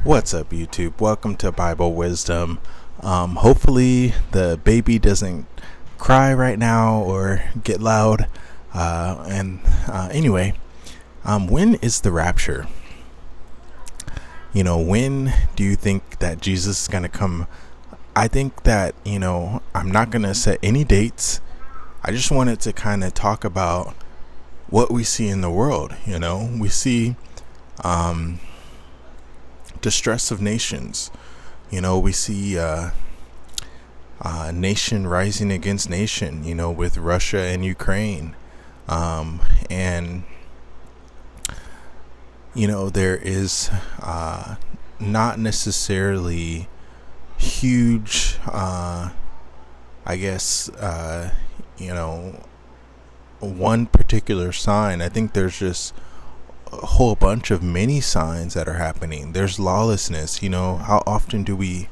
What's up, YouTube? Welcome to Bible Wisdom. Hopefully, the baby doesn't cry right now or get loud. Anyway, when is the rapture? When do you think that Jesus is going to come? I think that, I'm not going to set any dates. I just wanted to kind of talk about what we see in the world. We see distress of nations. We see nation rising against nation, with Russia and Ukraine. And there is not necessarily huge, one particular sign. I think there's just a whole bunch of many signs that are happening. There's lawlessness. How often do we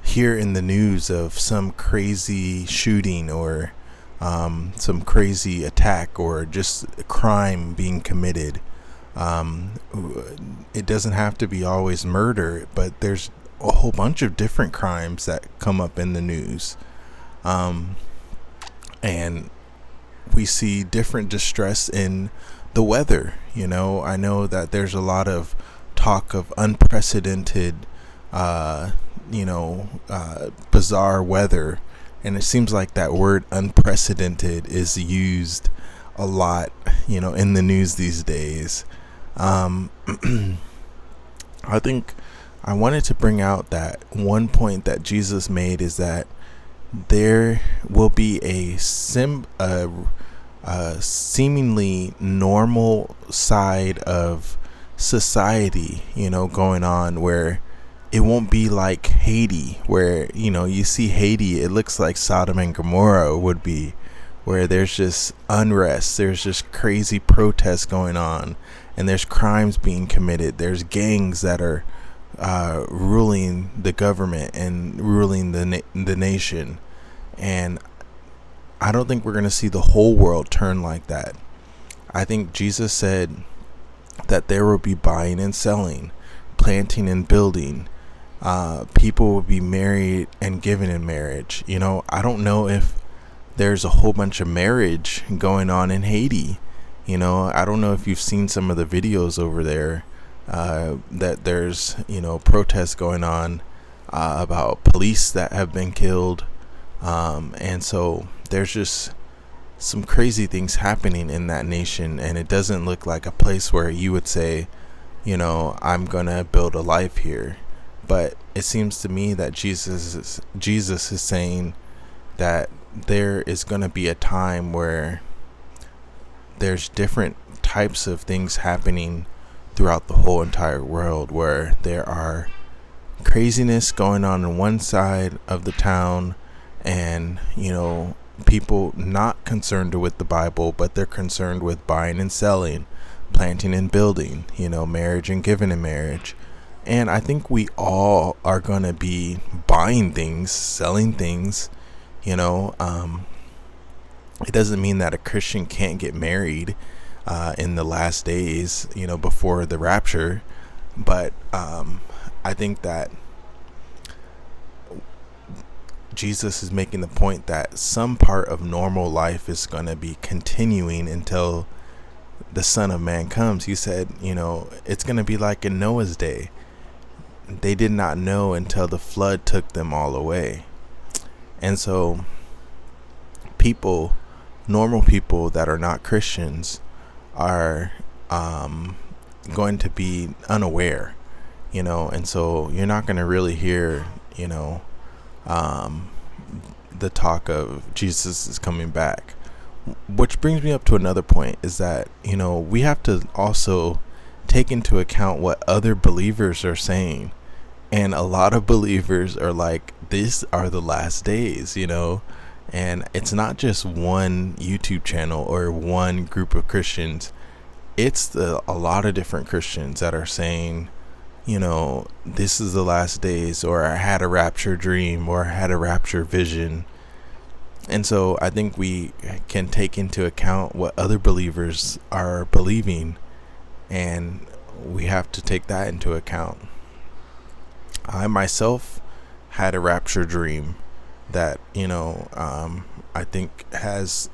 hear in the news of some crazy shooting or some crazy attack or just a crime being committed? It doesn't have to be always murder, but there's a whole bunch of different crimes that come up in the news. And we see different distress in the weather. I know that there's a lot of talk of unprecedented, bizarre weather. And it seems like that word unprecedented is used a lot, in the news these days. I think I wanted to bring out that one point that Jesus made is that there will be a seemingly normal side of society, going on, where it won't be like Haiti, where, you see Haiti, it looks like Sodom and Gomorrah would be, where there's just unrest, there's just crazy protests going on, and there's crimes being committed, there's gangs that are ruling the government and ruling the nation. And I don't think we're going to see the whole world turn like that. I think Jesus said that there will be buying and selling, planting and building. People will be married and given in marriage. I don't know if there's a whole bunch of marriage going on in Haiti. I don't know if you've seen some of the videos over there, that there's, protests going on about police that have been killed. And so there's just some crazy things happening in that nation, and it doesn't look like a place where you would say, I'm gonna build a life here. But it seems to me that Jesus is saying that there is gonna be a time where there's different types of things happening throughout the whole entire world, where there are craziness going on one side of the town, and people not concerned with the Bible, but they're concerned with buying and selling, planting and building, marriage and giving in marriage. And I think we all are going to be buying things, selling things. It doesn't mean that a Christian can't get married in the last days, before the rapture. But I think that Jesus is making the point that some part of normal life is going to be continuing until the Son of Man comes. He said, it's going to be like in Noah's day. They did not know until the flood took them all away. And so normal people that are not Christians are going to be unaware, and so you're not going to really hear, the talk of Jesus is coming back. Which brings me up to another point, is that, we have to also take into account what other believers are saying. And a lot of believers are like, these are the last days, and it's not just one YouTube channel or one group of Christians. It's a lot of different Christians that are saying, this is the last days, or I had a rapture dream, or I had a rapture vision. And so I think we can take into account what other believers are believing, and we have to take that into account. I myself had a rapture dream that, I think has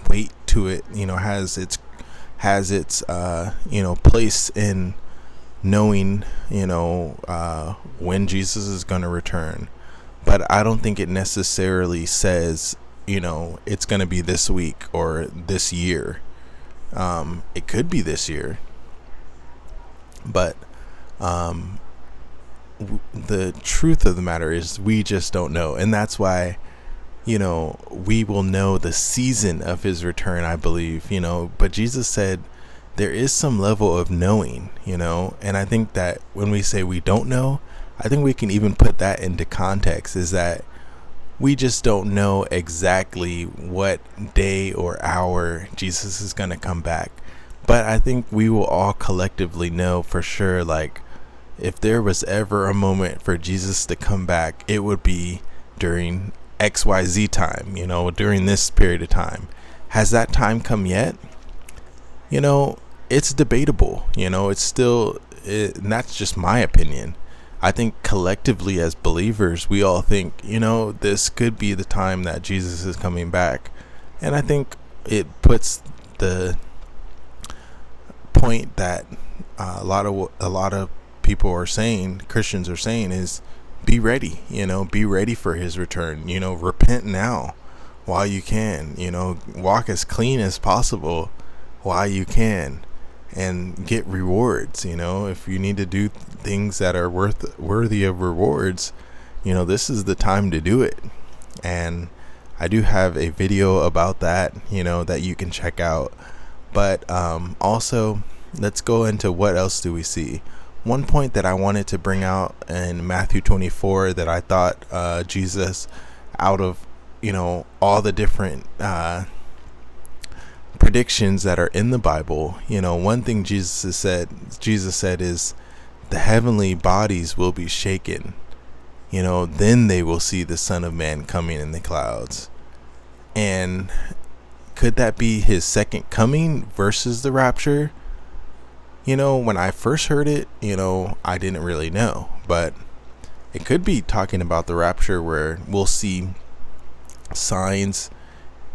weight to it, has its place in knowing, when Jesus is going to return. But I don't think it necessarily says, it's going to be this week or this year. It could be this year, but the truth of the matter is we just don't know. And that's why, we will know the season of his return, I believe, but Jesus said there is some level of knowing, and I think that when we say we don't know, I think we can even put that into context, is that we just don't know exactly what day or hour Jesus is going to come back. But I think we will all collectively know for sure, like, if there was ever a moment for Jesus to come back, it would be during XYZ time, during this period of time. Has that time come yet? It's debatable, it's still, and that's just my opinion. I think collectively as believers, we all think, this could be the time that Jesus is coming back. And I think it puts the point that a lot of people are saying, Christians are saying, is be ready, be ready for his return, repent now while you can, walk as clean as possible while you can, and get rewards. If you need to do things that are worthy of rewards, this is the time to do it. And I do have a video about that, that you can check out. But also, let's go into what else do we see. One point that I wanted to bring out in Matthew 24 that I thought Jesus, out of all the different predictions that are in the Bible, one thing Jesus said is the heavenly bodies will be shaken, then they will see the Son of Man coming in the clouds. And could that be his second coming versus the rapture? When I first heard it, I didn't really know, but it could be talking about the rapture, where we'll see signs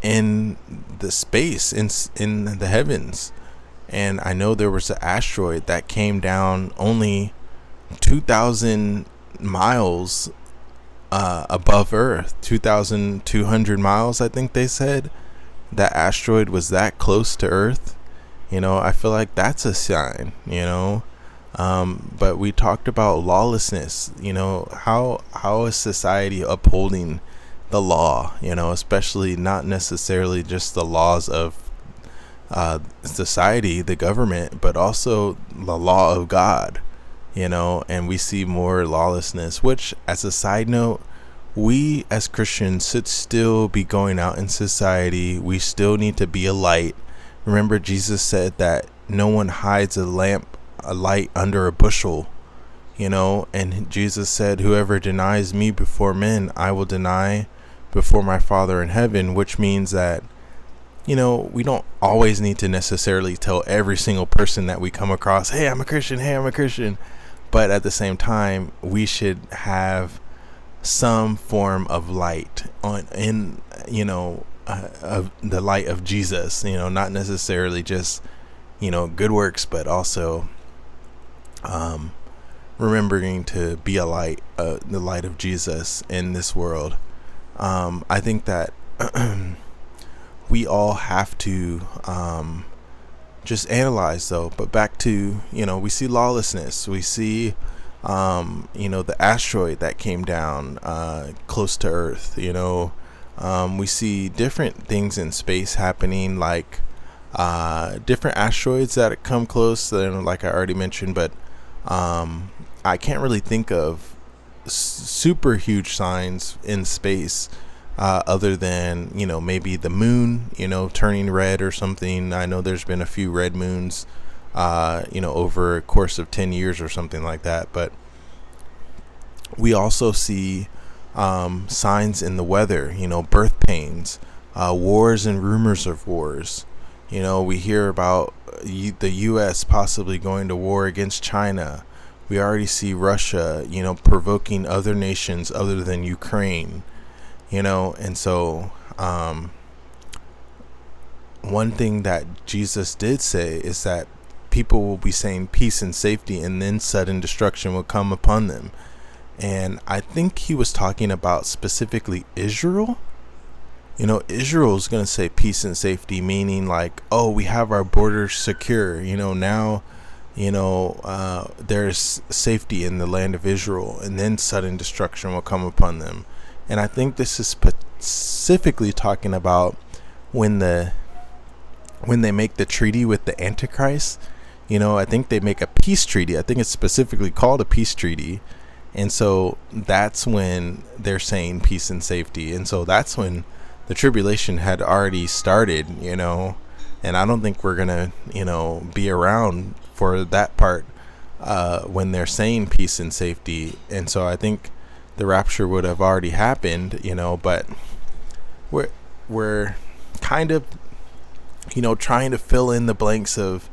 in the space, in the heavens. And I know there was an asteroid that came down only 2,000 miles above Earth, 2,200 miles, I think they said. That asteroid was that close to Earth. I feel like that's a sign, but we talked about lawlessness, how is society upholding the law, especially not necessarily just the laws of society, the government, but also the law of God, and we see more lawlessness, which, as a side note, we as Christians should still be going out in society. We still need to be a light. Remember, Jesus said that no one hides a light under a bushel, and Jesus said, whoever denies me before men, I will deny before my Father in heaven, which means that, we don't always need to necessarily tell every single person that we come across, hey, I'm a Christian. But at the same time, we should have some form of light of the light of Jesus, not necessarily just, good works, but also remembering to be a light, the light of Jesus in this world. I think that we all have to just analyze, though. But back to, we see lawlessness. We see, the asteroid that came down close to Earth, we see different things in space happening, like different asteroids that come close, like I already mentioned, but I can't really think of super huge signs in space other than, maybe the moon, turning red or something. I know there's been a few red moons, over a course of 10 years or something like that. But we also see signs in the weather, birth pains, wars and rumors of wars. We hear about the U.S. possibly going to war against China. We already see Russia, provoking other nations other than Ukraine, and so one thing that Jesus did say is that people will be saying peace and safety, and then sudden destruction will come upon them. And I think he was talking about specifically Israel. Israel is going to say peace and safety, meaning like, oh, we have our borders secure. Now, there's safety in the land of Israel, and then sudden destruction will come upon them. And I think this is specifically talking about when they make the treaty with the Antichrist. I think they make a peace treaty. I think it's specifically called a peace treaty. And so that's when they're saying peace and safety. And so that's when the tribulation had already started, and I don't think we're going to, be around for that part when they're saying peace and safety. And so I think the rapture would have already happened, but we're kind of, trying to fill in the blanks of,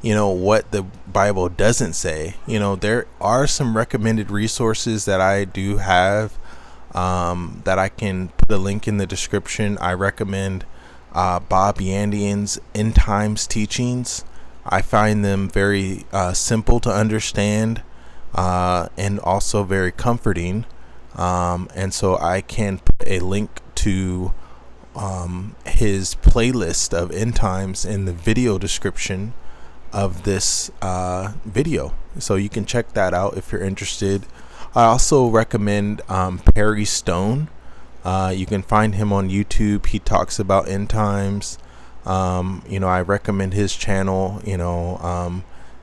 what the Bible doesn't say. There are some recommended resources that I do have that I can put a link in the description. I recommend Bob Yandian's End Times teachings. I find them very simple to understand and also very comforting. And so I can put a link to his playlist of End Times in the video description of this video, so you can check that out if you're interested. I also recommend Perry Stone. You can find him on YouTube. He talks about end times. I recommend his channel.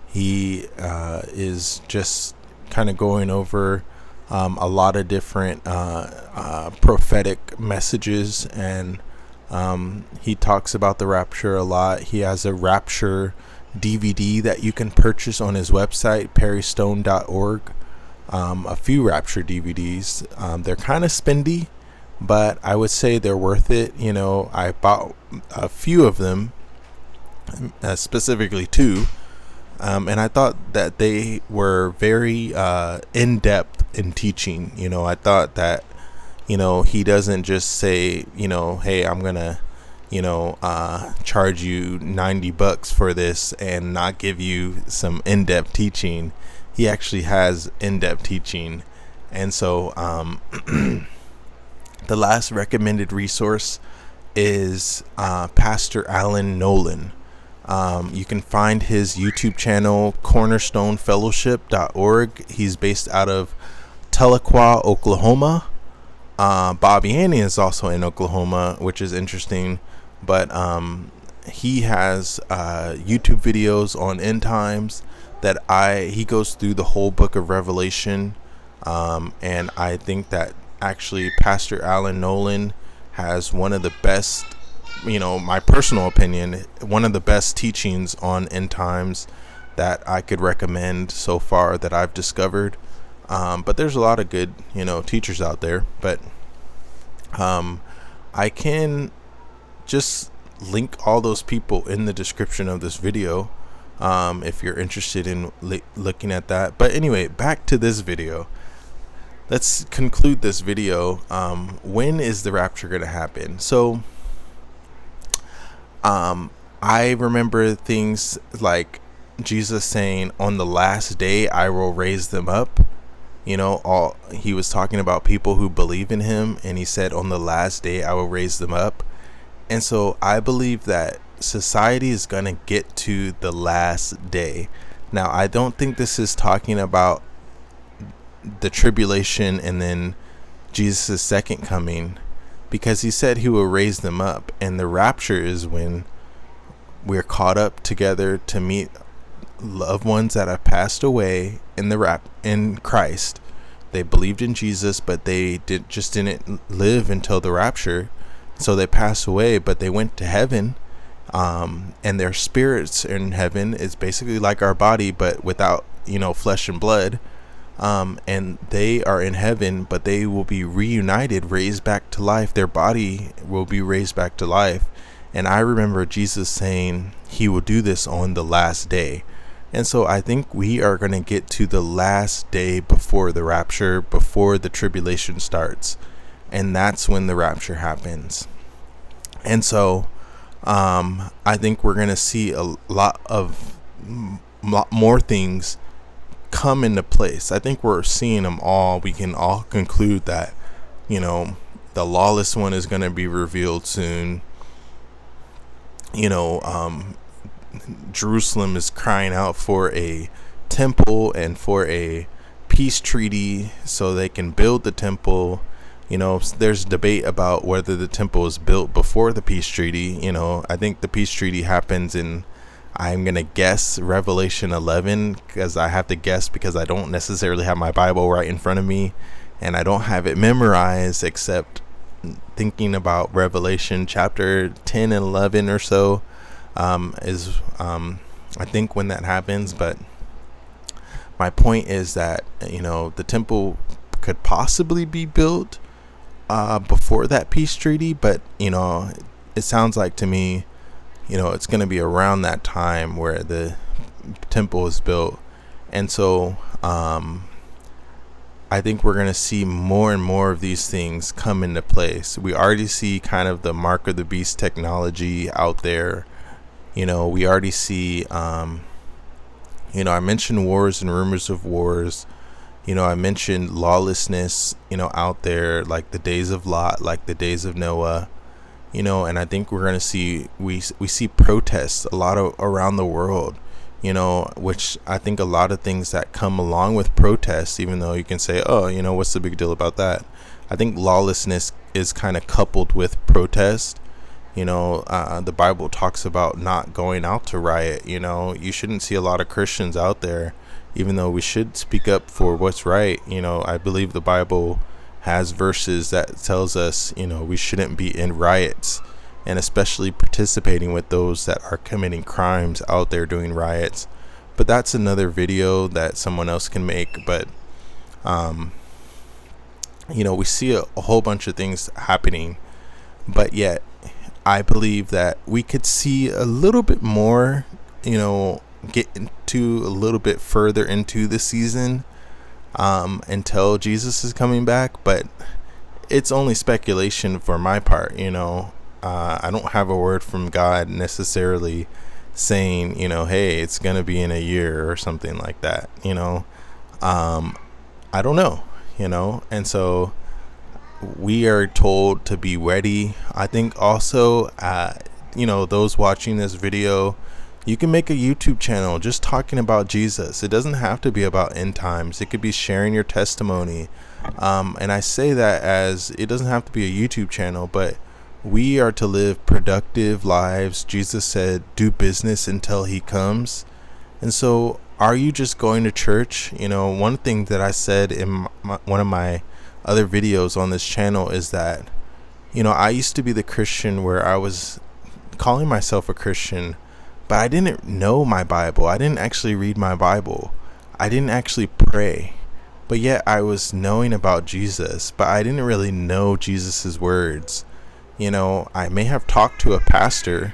He is just kind of going over a lot of different prophetic messages, and he talks about the rapture a lot. He has a Rapture DVD that you can purchase on his website, perrystone.org. A few Rapture DVDs. They're kind of spendy, but I would say they're worth it. I bought a few of them, specifically two, and I thought that they were very in-depth in teaching. I thought that, he doesn't just say, hey, I'm going to charge you $90 for this and not give you some in-depth teaching. He actually has in-depth teaching. And so the last recommended resource is Pastor Nolan. You can find his YouTube channel, cornerstonefellowship.org. He's based out of Tahlequah, Oklahoma. Bob Yandian is also in Oklahoma, which is interesting. But he has YouTube videos on end times that he goes through the whole book of Revelation. And I think that actually Pastor Nolan has one of the best, my personal opinion, one of the best teachings on end times that I could recommend so far that I've discovered. But there's a lot of good, teachers out there. But I can just link all those people in the description of this video if you're interested in looking at that. But anyway, back to this video. Let's conclude this video. When is the rapture going to happen? So I remember things like Jesus saying, on the last day I will raise them up. He was talking about people who believe in him, and he said, on the last day I will raise them up. And so I believe that society is going to get to the last day. Now, I don't think this is talking about the tribulation and then Jesus' second coming, because he said he will raise them up. And the rapture is when we're caught up together to meet loved ones that have passed away in Christ. They believed in Jesus, but they didn't live until the rapture. So they passed away, but they went to heaven, and their spirits in heaven is basically like our body, but without, flesh and blood. And they are in heaven, but they will be reunited, raised back to life. Their body will be raised back to life. And I remember Jesus saying he will do this on the last day. And so I think we are going to get to the last day before the rapture, before the tribulation starts. And that's when the rapture happens. And so I think we're going to see a lot more things come into place. I think we're seeing them all. We can all conclude that, the lawless one is going to be revealed soon. Jerusalem is crying out for a temple and for a peace treaty so they can build the temple. There's debate about whether the temple was built before the peace treaty. I think the peace treaty happens in, I'm going to guess, Revelation 11, because I have to guess because I don't necessarily have my Bible right in front of me and I don't have it memorized, except thinking about Revelation chapter 10 and 11 or so is I think when that happens. But my point is that the temple could possibly be built before that peace treaty, but it sounds like to me it's going to be around that time where the temple is built. And so I think we're going to see more and more of these things come into place. We already see kind of the mark of the beast technology out there. We already see, I mentioned wars and rumors of wars. I mentioned lawlessness, out there, like the days of Lot, like the days of Noah, and I think we're going to see, we see protests a lot around the world, which I think a lot of things that come along with protests, even though you can say, oh, what's the big deal about that? I think lawlessness is kind of coupled with protest. The Bible talks about not going out to riot. You shouldn't see a lot of Christians out there, even though we should speak up for what's right. I believe the Bible has verses that tells us, we shouldn't be in riots, and especially participating with those that are committing crimes out there doing riots. But that's another video that someone else can make. But, we see a whole bunch of things happening, but yet I believe that we could see a little bit more, get into a little bit further into the season until Jesus is coming back. But it's only speculation for my part. I don't have a word from God necessarily saying, hey, it's going to be in a year or something like that. I don't know, and so we are told to be ready. I think also, those watching this video, you can make a YouTube channel just talking about Jesus. It doesn't have to be about end times. It could be sharing your testimony. And I say that as it doesn't have to be a YouTube channel, but we are to live productive lives. Jesus said, do business until he comes. And so are you just going to church? One thing that I said in one of my other videos on this channel is that, I used to be the Christian where I was calling myself a Christian, but I didn't know my Bible. I didn't actually read my Bible. I didn't actually pray. But yet I was knowing about Jesus, but I didn't really know Jesus's words. I may have talked to a pastor.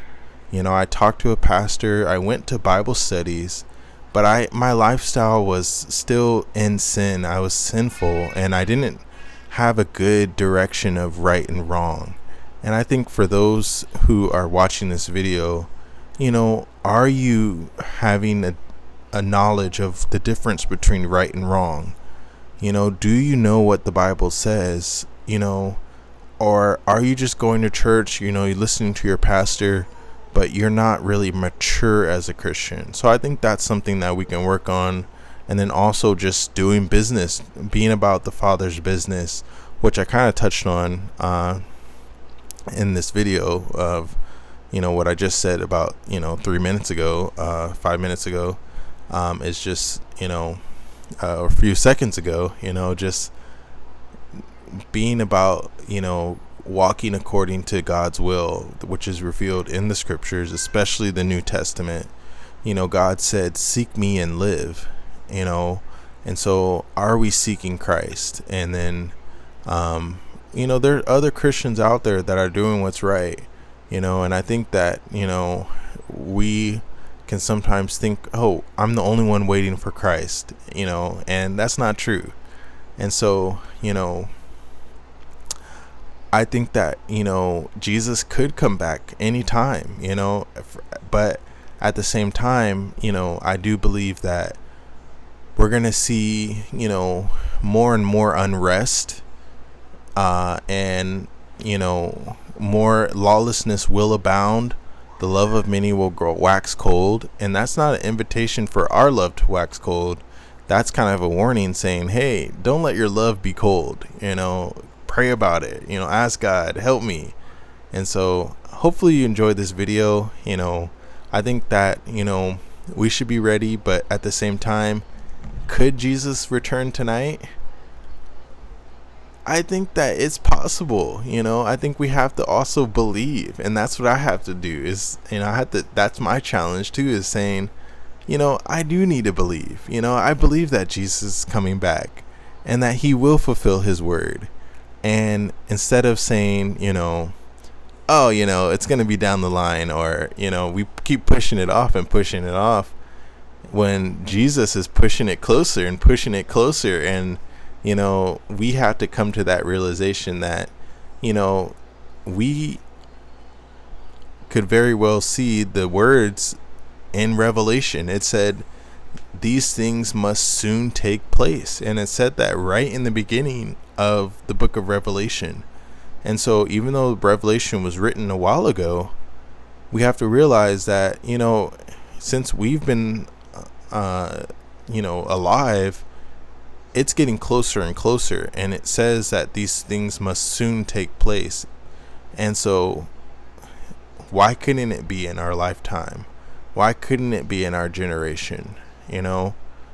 I talked to a pastor. I went to Bible studies, but my lifestyle was still in sin. I was sinful, and I didn't have a good direction of right and wrong. And I think for those who are watching this video, are you having a knowledge of the difference between right and wrong? Do you know what the Bible says? Or are you just going to church, you're listening to your pastor, but you're not really mature as a Christian? So I think that's something that we can work on. And then also just doing business, being about the Father's business, which I kind of touched on in this video of, what I just said about, 5 minutes ago, is just, a few seconds ago, just being about, walking according to God's will, which is revealed in the scriptures, especially the New Testament. God said, seek me and live, and so are we seeking Christ? And then, there are other Christians out there that are doing what's right, and I think that, we can sometimes think, oh, I'm the only one waiting for Christ, and that's not true. And so, I think that, Jesus could come back anytime, but at the same time, I do believe that we're going to see, more and more unrest, and, more lawlessness will abound. The love of many will grow wax cold. And that's not an invitation for our love to wax cold. That's kind of a warning saying, hey, don't let your love be cold. Pray about it. Ask God, help me. And so hopefully you enjoyed this video. I think that, we should be ready, but at the same time, could Jesus return tonight? I think that it's possible. I think we have to also believe, and that's what I have to do is, that's my challenge too, is saying, I do need to believe. I believe that Jesus is coming back and that he will fulfill his word. And instead of saying, oh, it's going to be down the line, or, we keep pushing it off and pushing it off, when Jesus is pushing it closer and pushing it closer. And, we have to come to that realization that, we could very well see the words in Revelation. It said, these things must soon take place. And it said that right in the beginning of the book of Revelation. And so even though Revelation was written a while ago, we have to realize that, since we've been, alive, it's getting closer and closer. And it says that these things must soon take place. And so why couldn't it be in our lifetime? Why couldn't it be in our generation?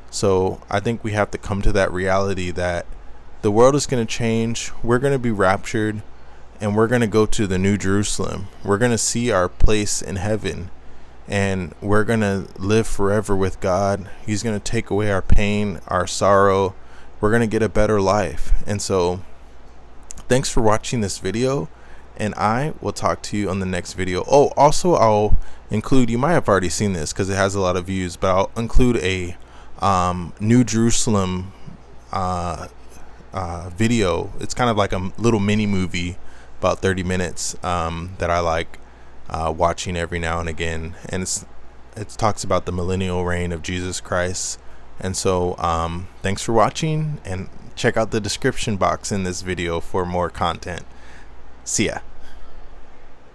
So I think we have to come to that reality that the world is going to change. We're going to be raptured, and we're going to go to the New Jerusalem. We're going to see our place in heaven, and we're going to live forever with God. He's going to take away our pain, our sorrow. We're going to get a better life. And so thanks for watching this video, and I will talk to you on the next video. Oh, also I'll include, you might have already seen this because it has a lot of views, but I'll include a New Jerusalem video. It's kind of like a little mini movie, about 30 minutes, that I like watching every now and again. And it talks about the millennial reign of Jesus Christ. And so thanks for watching, and check out the description box in this video for more content. See ya.